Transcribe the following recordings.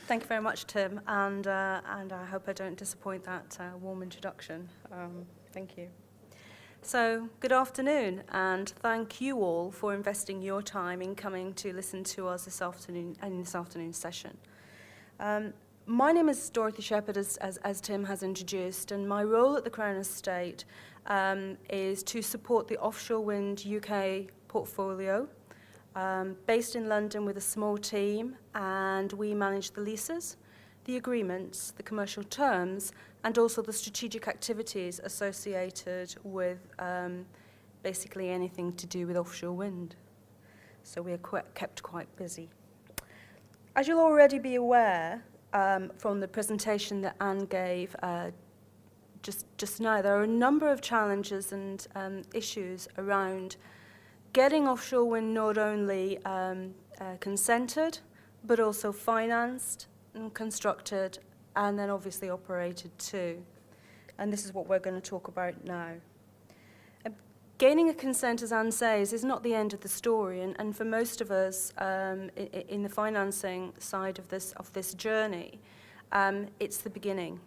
Thank you very much, Tim, and I hope I don't disappoint that warm introduction. Thank you. So, good afternoon, and thank you all for investing your time in coming to listen to us this afternoon and in this afternoon's session. My name is Dorothy Shepherd, as Tim has introduced, and my role at the Crown Estate is to support the offshore wind UK portfolio, based in London with a small team, and we manage the leases, the agreements, the commercial terms, and also the strategic activities associated with basically anything to do with offshore wind. So we are kept quite busy. As you'll already be aware from the presentation that Anne gave just now, there are a number of challenges and issues around getting offshore wind not only consented, but also financed and constructed, and then obviously operated too. And this is what we're going to talk about now. Gaining a consent, as Anne says, is not the end of the story, and for most of us in the financing side of this journey, it's the beginning,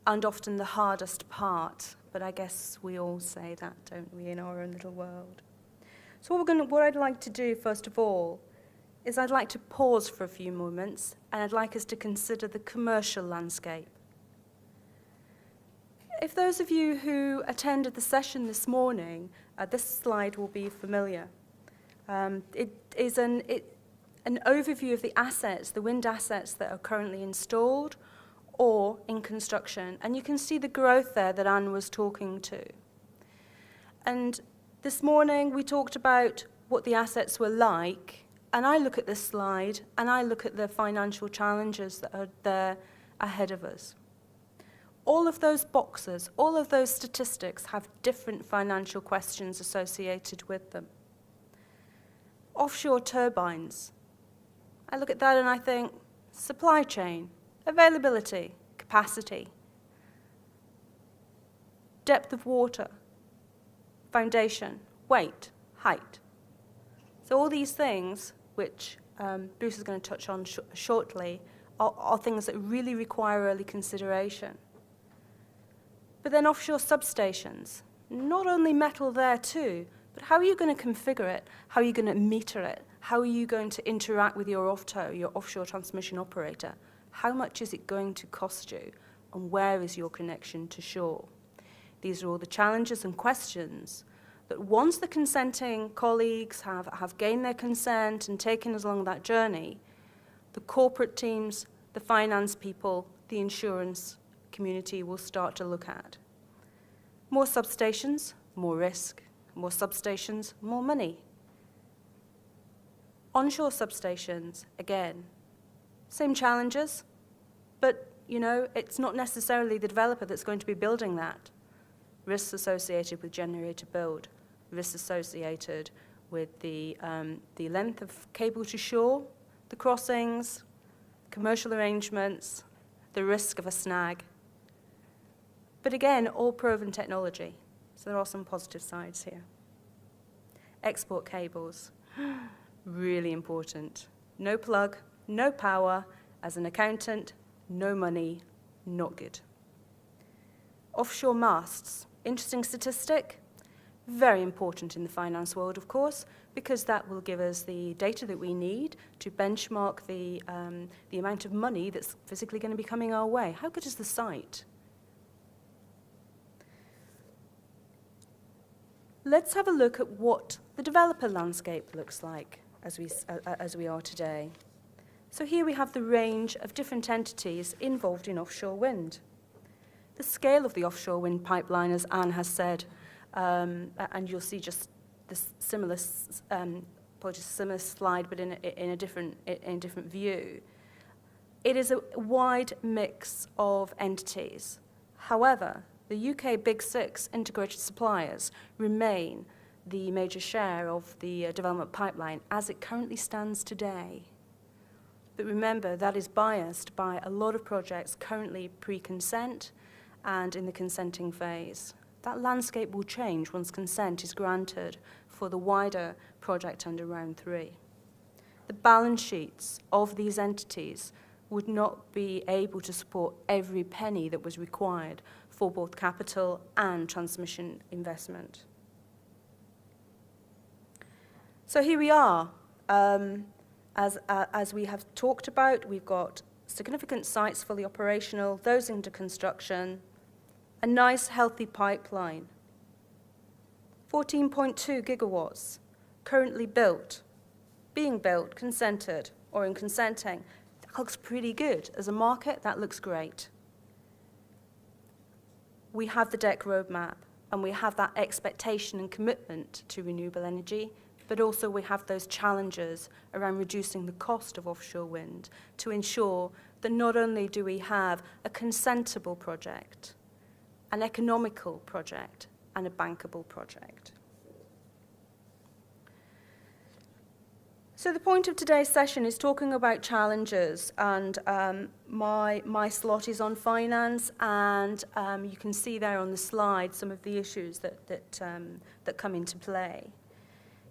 and often the hardest part. But I guess we all say that, don't we, in our own little world? So what I'd like to do, first of all, is I'd like to pause for a few moments, and I'd like us to consider the commercial landscape. If those of you who attended the session this morning, this slide will be familiar. It is an overview of the assets, the wind assets that are currently installed or in construction. And you can see the growth there that Anne was talking to. And this morning we talked about what the assets were like, and I look at this slide and I look at the financial challenges that are there ahead of us. All of those boxes, all of those statistics have different financial questions associated with them. Offshore turbines. I look at that and I think supply chain, availability, capacity, depth of water, foundation, weight, height. So all these things, which Bruce is going to touch on shortly, are things that really require early consideration. But then offshore substations, not only metal there too, but how are you going to configure it? How are you going to meter it? How are you going to interact with your OFTO, your offshore transmission operator? How much is it going to cost you? And where is your connection to shore? These are all the challenges and questions that once the consenting colleagues have gained their consent and taken us along that journey, the corporate teams, the finance people, the insurance community will start to look at. More substations, more risk. More substations, more money. Onshore substations, again, same challenges, but it's not necessarily the developer that's going to be building that. Risks associated with generator build, risks associated with the length of cable to shore, the crossings, commercial arrangements, the risk of a snag. But again, all proven technology. So there are some positive sides here. Export cables, really important. No plug, no power. As an accountant, no money, not good. Offshore masts, interesting statistic. Very important in the finance world, of course, because that will give us the data that we need to benchmark the amount of money that's physically going to be coming our way. How good is the site? Let's have a look at what the developer landscape looks like as we are today. So here we have the range of different entities involved in offshore wind. The scale of the offshore wind pipeline, as Anne has said, and you'll see just this similar slide, but in a different view. It is a wide mix of entities. However, the UK Big Six integrated suppliers remain the major share of the development pipeline as it currently stands today. But remember, that is biased by a lot of projects currently pre-consent and in the consenting phase. That landscape will change once consent is granted for the wider project under round 3. The balance sheets of these entities would not be able to support every penny that was required for both capital and transmission investment. So here we are. As we have talked about, we've got significant sites fully operational, those into construction, a nice healthy pipeline. 14.2 gigawatts currently built, being built, consented, or in consenting. That looks pretty good. As a market, that looks great. We have the DEC roadmap, and we have that expectation and commitment to renewable energy, but also we have those challenges around reducing the cost of offshore wind to ensure that not only do we have a consentable project, an economical project, and a bankable project. So the point of today's session is talking about challenges, and my slot is on finance, and you can see there on the slide some of the issues that come into play.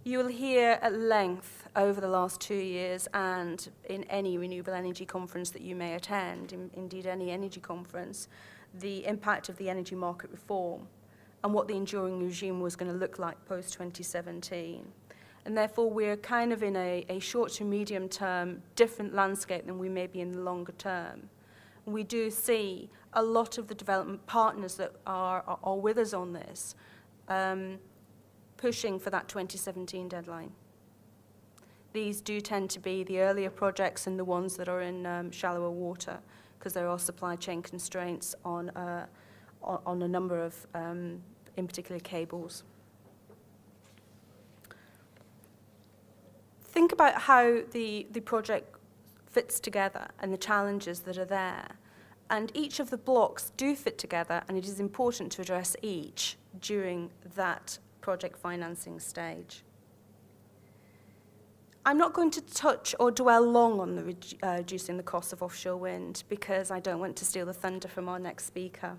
You will hear at length over the last 2 years, and in any renewable energy conference that you may attend, indeed any energy conference, the impact of the energy market reform and what the enduring regime was going to look like post-2017. And therefore, we're kind of in a short to medium term different landscape than we may be in the longer term. We do see a lot of the development partners that are with us on this pushing for that 2017 deadline. These do tend to be the earlier projects and the ones that are in shallower water, because there are supply chain constraints on a number of, in particular, cables. Think about how the project fits together and the challenges that are there. And each of the blocks do fit together, and it is important to address each during that project financing stage. I'm not going to touch or dwell long on the reducing the cost of offshore wind, because I don't want to steal the thunder from our next speaker.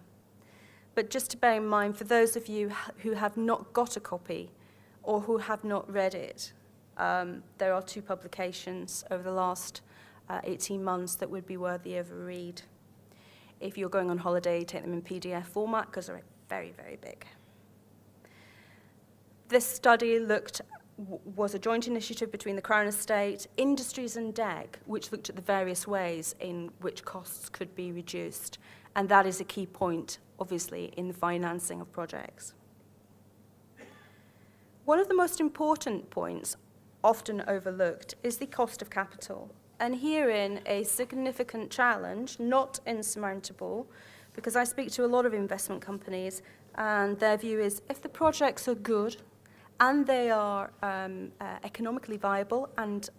But just to bear in mind, for those of you who have not got a copy or who have not read it, there are 2 publications over the last 18 months that would be worthy of a read. If you're going on holiday, take them in PDF format, because they're very, very big. This study was a joint initiative between the Crown Estate, Industries and DEC, which looked at the various ways in which costs could be reduced. And that is a key point, obviously, in the financing of projects. One of the most important points, often overlooked, is the cost of capital. And herein, a significant challenge, not insurmountable, because I speak to a lot of investment companies, and their view is if the projects are good, and they are economically viable and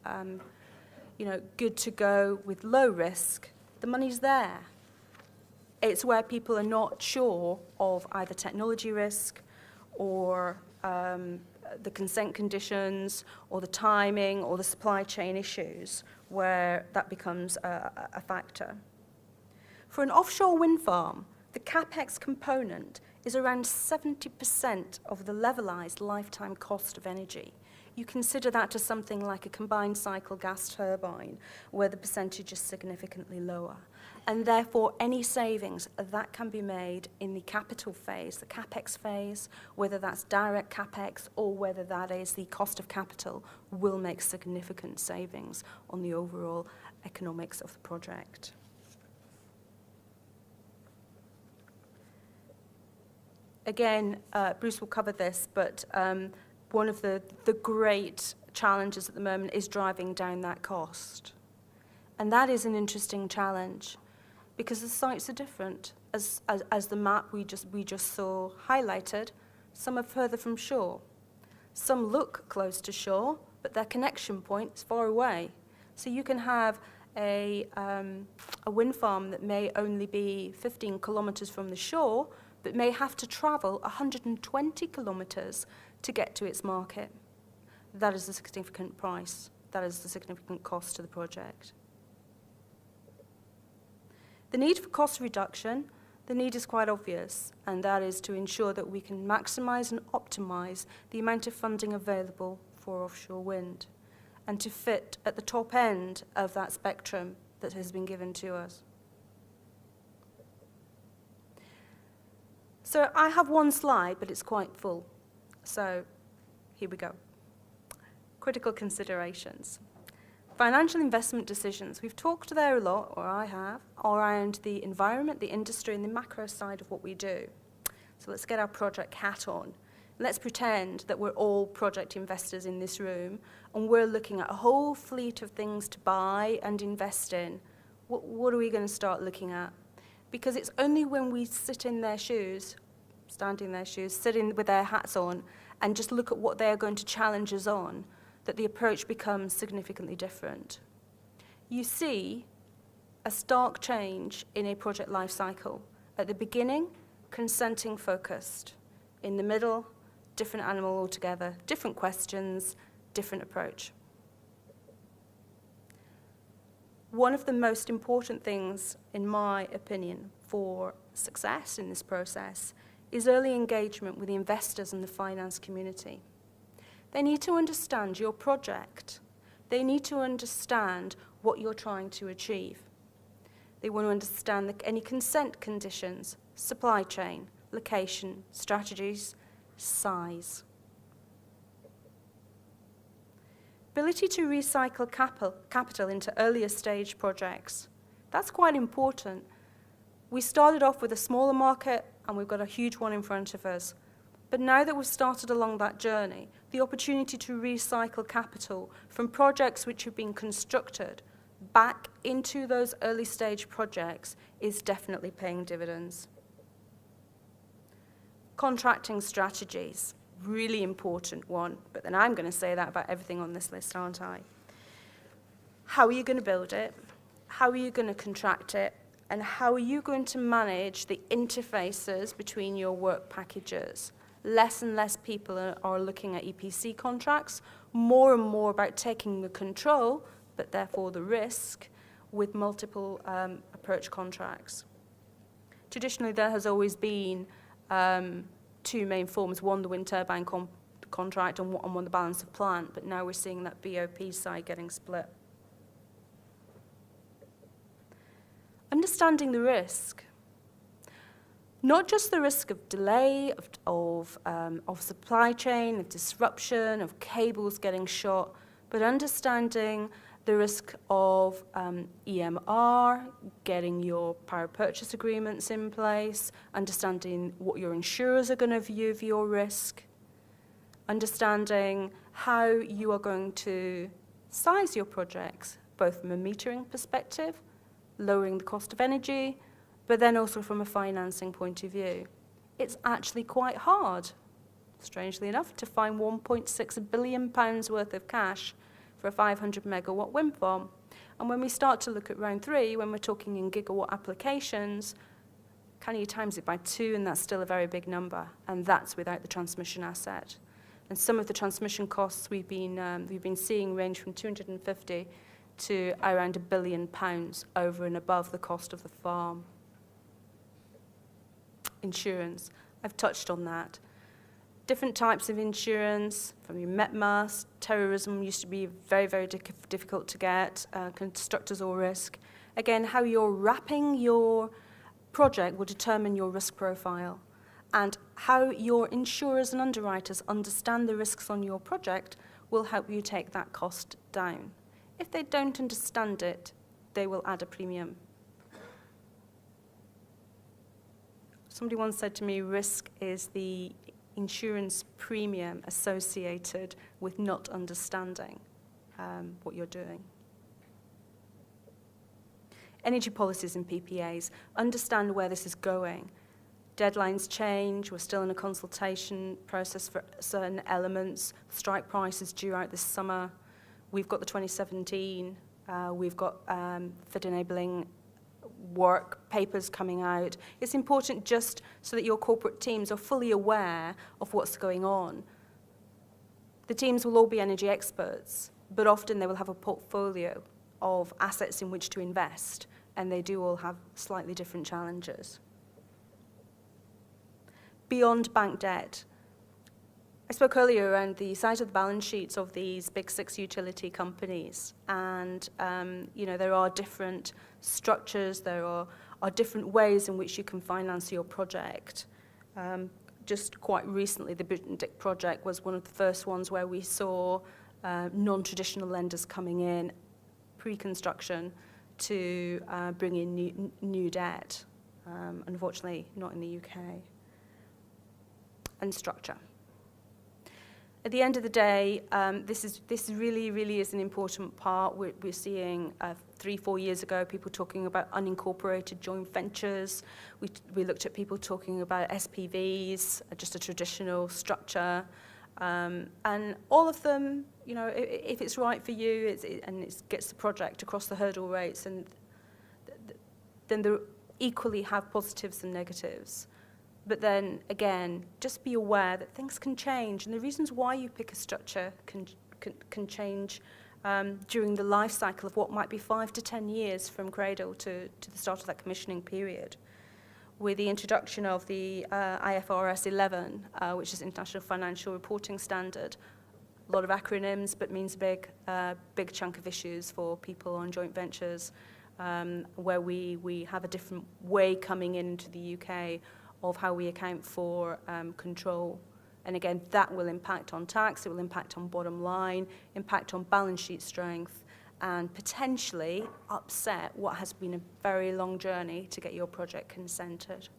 good to go with low risk, the money's there. It's where people are not sure of either technology risk or the consent conditions or the timing or the supply chain issues where that becomes a factor. For an offshore wind farm, the CapEx component is around 70% of the levelized lifetime cost of energy. You consider that to something like a combined cycle gas turbine, where the percentage is significantly lower. And therefore, any savings that can be made in the capital phase, the CapEx phase, whether that's direct CapEx or whether that is the cost of capital, will make significant savings on the overall economics of the project. Again, Bruce will cover this, but one of the great challenges at the moment is driving down that cost. And that is an interesting challenge, because the sites are different. As the map we just saw highlighted, some are further from shore. Some look close to shore, but their connection point is far away. So you can have a wind farm that may only be 15 kilometers from the shore, but may have to travel 120 kilometers to get to its market. That is a significant price. That is the significant cost to the project. The need for cost reduction, the need is quite obvious, and that is to ensure that we can maximize and optimize the amount of funding available for offshore wind, and to fit at the top end of that spectrum that has been given to us. So I have one slide, but it's quite full. So here we go. Critical considerations. Financial investment decisions. We've talked there a lot, or I have, around the environment, the industry, and the macro side of what we do. So let's get our project hat on. Let's pretend that we're all project investors in this room, and we're looking at a whole fleet of things to buy and invest in. What are we going to start looking at? Because it's only when we sit in their shoes, stand in their shoes, sitting with their hats on, and just look at what they're going to challenge us on, that the approach becomes significantly different. You see a stark change in a project life cycle. At the beginning, consenting focused. In the middle, different animal altogether, different questions, different approach. One of the most important things, in my opinion, for success in this process is early engagement with the investors and the finance community. They need to understand your project. They need to understand what you're trying to achieve. They want to understand any consent conditions, supply chain, location, strategies, size. Ability to recycle capital into earlier stage projects. That's quite important. We started off with a smaller market, and we've got a huge one in front of us. But now that we've started along that journey, the opportunity to recycle capital from projects which have been constructed back into those early stage projects is definitely paying dividends. Contracting strategies, really important one, but then I'm going to say that about everything on this list, aren't I? How are you going to build it? How are you going to contract it? And how are you going to manage the interfaces between your work packages? Less and less people are looking at EPC contracts, more and more about taking the control, but therefore the risk, with multiple approach contracts. Traditionally, there has always been two main forms, one the wind turbine contract and one the balance of plant, but now we're seeing that BOP side getting split. Understanding the risk. Not just the risk of delay, of supply chain, of disruption, of cables getting shot, but understanding the risk of EMR, getting your power purchase agreements in place, understanding what your insurers are going to view of your risk, understanding how you are going to size your projects, both from a metering perspective, lowering the cost of energy, but then also from a financing point of view. It's actually quite hard, strangely enough, to find £1.6 billion worth of cash for a 500 megawatt wind farm. And when we start to look at round 3, when we're talking in gigawatt applications, can you times it by 2, and that's still a very big number, and that's without the transmission asset. And some of the transmission costs we've been seeing range from 250 to around £1 billion over and above the cost of the farm. Insurance, I've touched on that. Different types of insurance, from your METMAS, terrorism used to be very, very difficult to get, constructors or risk. Again, how you're wrapping your project will determine your risk profile, and how your insurers and underwriters understand the risks on your project will help you take that cost down. If they don't understand it, they will add a premium. Somebody once said to me, risk is the insurance premium associated with not understanding what you're doing. Energy policies and PPAs, understand where this is going. Deadlines change, we're still in a consultation process for certain elements. Strike price is due out this summer. We've got the 2017, we've got FID enabling work papers coming out. It's important just so that your corporate teams are fully aware of what's going on. The teams will all be energy experts, but often they will have a portfolio of assets in which to invest, and they do all have slightly different challenges. Beyond bank debt, I spoke earlier around the size of the balance sheets of these big 6 utility companies, and there are different structures, there are different ways in which you can finance your project. Just quite recently, the Britain Dick project was one of the first ones where we saw non-traditional lenders coming in pre-construction to bring in new debt. Unfortunately, not in the UK. And structure. At the end of the day, this really is an important part. We're seeing 3-4 years ago people talking about unincorporated joint ventures. We looked at people talking about SPVs, just a traditional structure, and all of them, if it's right for you and it gets the project across the hurdle rates, and then they equally have positives and negatives. But then, again, just be aware that things can change, and the reasons why you pick a structure can change during the life cycle of what might be 5 to 10 years from cradle to the start of that commissioning period. With the introduction of the IFRS 11, which is International Financial Reporting Standard, a lot of acronyms, but means a big chunk of issues for people on joint ventures, where we have a different way coming into the UK of how we account for control. And again, that will impact on tax, it will impact on bottom line, impact on balance sheet strength, and potentially upset what has been a very long journey to get your project consented.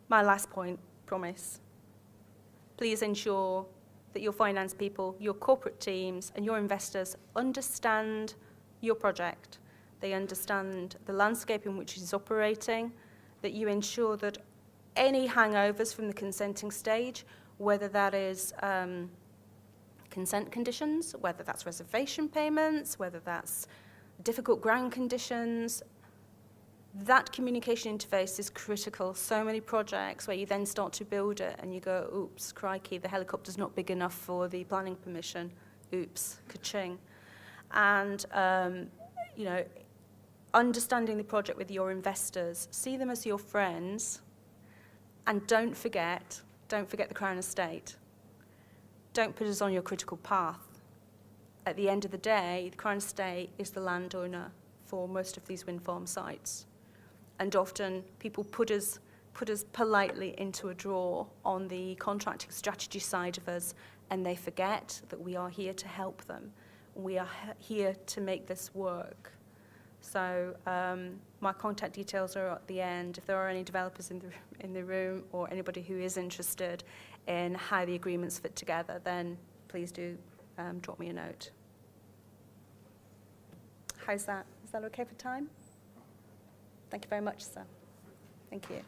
My last point, promise. Please ensure that your finance people, your corporate teams, and your investors understand your project. They understand the landscape in which it is operating, that you ensure that any hangovers from the consenting stage, whether that is consent conditions, whether that's reservation payments, whether that's difficult ground conditions, that communication interface is critical. So many projects where you then start to build it and you go, oops, crikey, the helicopter's not big enough for the planning permission. Oops, ka-ching. And, understanding the project with your investors, see them as your friends, and don't forget the Crown Estate. Don't put us on your critical path. At the end of the day, the Crown Estate is the landowner for most of these wind farm sites. And often people put us politely into a drawer on the contracting strategy side of us, and they forget that we are here to help them. We are here to make this work. So my contact details are at the end. If there are any developers in the room or anybody who is interested in how the agreements fit together, then please do drop me a note. How's that? Is that okay for time? Thank you very much, sir. Thank you.